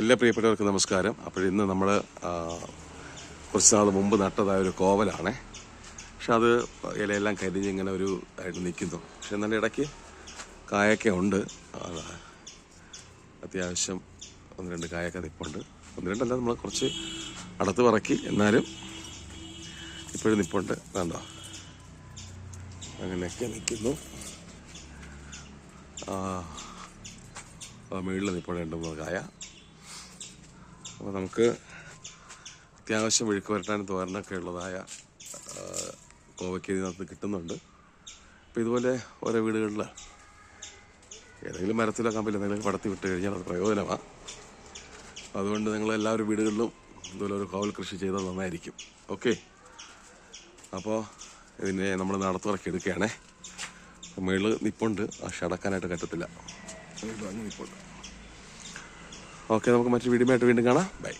എല്ലാ പ്രിയപ്പെട്ടവർക്കും നമസ്കാരം. അപ്പോൾ ഇന്ന് നമ്മൾ കുറച്ച് നാൾ മുമ്പ് നട്ടതായ ഒരു കോവലാണേ. പക്ഷെ അത് ഇലയെല്ലാം കരിഞ്ഞ് ഇങ്ങനെ ഒരു ആയിട്ട് നിൽക്കുന്നു. പക്ഷെ എന്നാലും ഇടയ്ക്ക് കായൊക്കെ ഉണ്ട്. അത്യാവശ്യം 1-2 കായൊക്കെ നിൽപ്പുണ്ട്. 1-2 നമ്മൾ കുറച്ച് അടുത്ത് പറക്കി, എന്നാലും ഇപ്പോഴും നിൽപ്പുണ്ട്. കണ്ടോ, അങ്ങനെയൊക്കെ നിൽക്കുന്നു. മുകളിൽ നിൽപ്പുണ്ട് 2-3 കായ. അപ്പോൾ നമുക്ക് അത്യാവശ്യം മെഴുക്ക് പുരട്ടാനും തോരനൊക്കെ ഉള്ളതായ കോവയ്ക്ക് ഇതിനകത്ത് കിട്ടുന്നുണ്ട്. അപ്പോൾ ഇതുപോലെ ഓരോ വീടുകളിൽ ഏതെങ്കിലും മരത്തിലോ കമ്പിലോ എന്തെങ്കിലും പടത്തി വിട്ട് കഴിഞ്ഞാൽ അത് പ്രയോജനമാണ്. അതുകൊണ്ട് നിങ്ങളെല്ലാവരും വീടുകളിലും ഇതുപോലെ ഒരു കോവൽ കൃഷി ചെയ്താൽ നന്നായിരിക്കും. ഓക്കെ, അപ്പോൾ ഇതിനെ നമ്മൾ നടത്തുറക്കി എടുക്കുകയാണേ. മുകളിൽ നിൽപ്പുണ്ട്, പക്ഷെ അടക്കാനായിട്ട് പറ്റത്തില്ല. നിൽപ്പുണ്ട്. ഓക്കെ, നമുക്ക് മറ്റൊരു വീഡിയോ ആയിട്ട് വീണ്ടും കാണാം. ബൈ.